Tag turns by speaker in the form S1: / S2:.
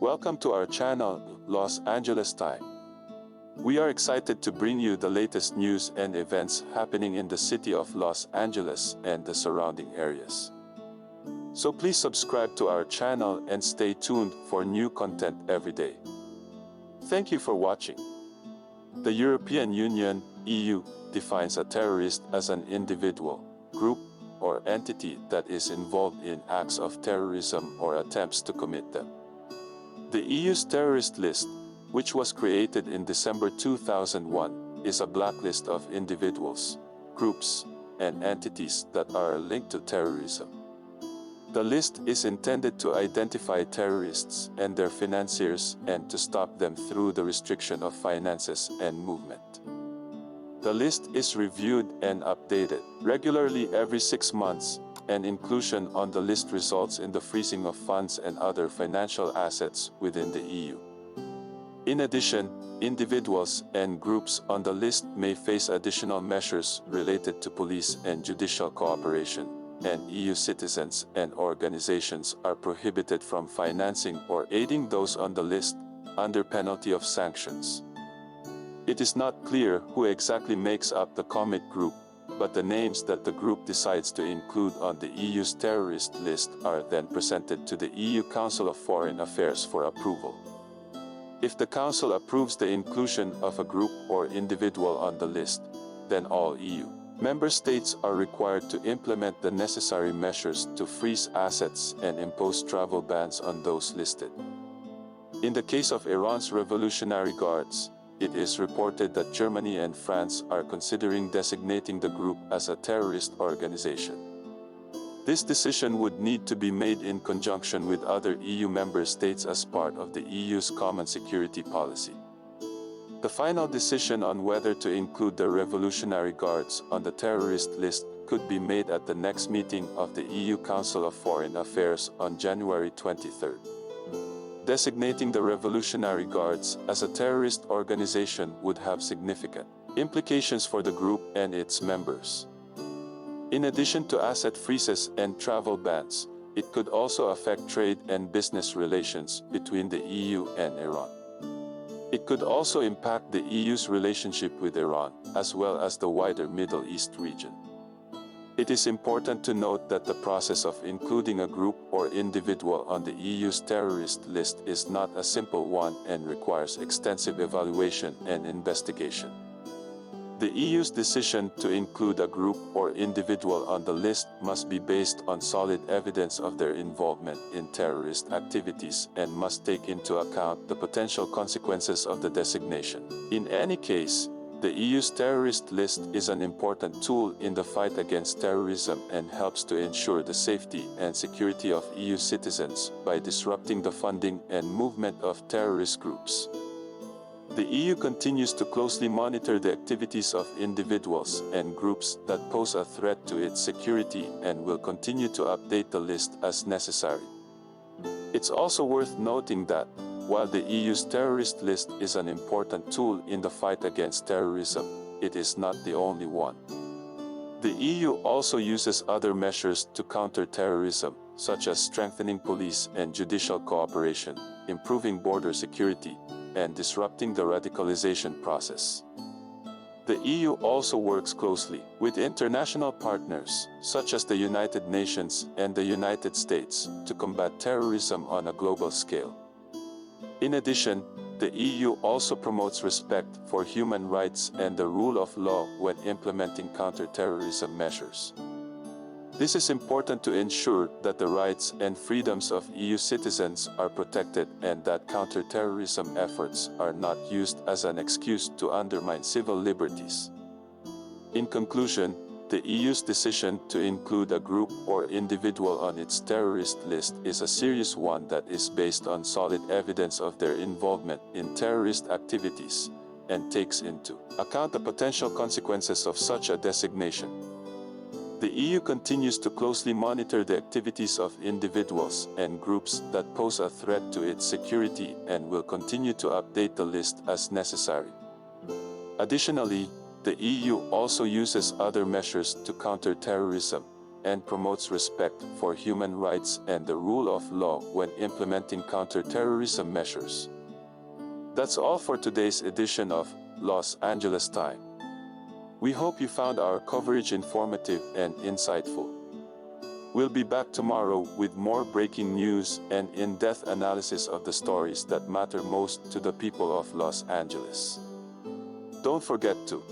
S1: Welcome to our channel, Los Angeles Time. We are excited to bring you the latest news and events happening in the city of Los Angeles and the surrounding areas. So please subscribe to our channel and stay tuned for new content every day. Thank you for watching. The European Union, EU, defines a terrorist as an individual, group, or entity that is involved in acts of terrorism or attempts to commit them. The EU's terrorist list, which was created in December 2001, is a blacklist of individuals, groups, and entities that are linked to terrorism. The list is intended to identify terrorists and their financiers and to stop them through the restriction of finances and movement. The list is reviewed and updated regularly every 6 months, and inclusion on the list results in the freezing of funds and other financial assets within the EU. In addition, individuals and groups on the list may face additional measures related to police and judicial cooperation, and EU citizens and organizations are prohibited from financing or aiding those on the list, under penalty of sanctions. It is not clear who exactly makes up the commit group, but the names that the group decides to include on the EU's terrorist list are then presented to the EU Council of Foreign Affairs for approval. If the Council approves the inclusion of a group or individual on the list, then all EU member states are required to implement the necessary measures to freeze assets and impose travel bans on those listed. In the case of Iran's Revolutionary Guards, it is reported that Germany and France are considering designating the group as a terrorist organization. This decision would need to be made in conjunction with other EU member states as part of the EU's common security policy. The final decision on whether to include the Revolutionary Guards on the terrorist list could be made at the next meeting of the EU Council of Foreign Affairs on January 23rd. Designating the Revolutionary Guards as a terrorist organization would have significant implications for the group and its members. In addition to asset freezes and travel bans, it could also affect trade and business relations between the EU and Iran. It could also impact the EU's relationship with Iran, as well as the wider Middle East region. It is important to note that the process of including a group or individual on the EU's terrorist list is not a simple one and requires extensive evaluation and investigation. The EU's decision to include a group or individual on the list must be based on solid evidence of their involvement in terrorist activities and must take into account the potential consequences of the designation. In any case, the EU's terrorist list is an important tool in the fight against terrorism and helps to ensure the safety and security of EU citizens by disrupting the funding and movement of terrorist groups. The EU continues to closely monitor the activities of individuals and groups that pose a threat to its security and will continue to update the list as necessary. It's also worth noting that, while the EU's terrorist list is an important tool in the fight against terrorism, it is not the only one. The EU also uses other measures to counter terrorism, such as strengthening police and judicial cooperation, improving border security, and disrupting the radicalization process. The EU also works closely with international partners, such as the United Nations and the United States, to combat terrorism on a global scale. In addition, the EU also promotes respect for human rights and the rule of law when implementing counter-terrorism measures. This is important to ensure that the rights and freedoms of EU citizens are protected and that counter-terrorism efforts are not used as an excuse to undermine civil liberties. In conclusion, the EU's decision to include a group or individual on its terrorist list is a serious one that is based on solid evidence of their involvement in terrorist activities and takes into account the potential consequences of such a designation. The EU continues to closely monitor the activities of individuals and groups that pose a threat to its security and will continue to update the list as necessary. Additionally, the EU also uses other measures to counter terrorism, and promotes respect for human rights and the rule of law when implementing counter-terrorism measures. That's all for today's edition of Los Angeles Time. We hope you found our coverage informative and insightful. We'll be back tomorrow with more breaking news and in-depth analysis of the stories that matter most to the people of Los Angeles. Don't forget to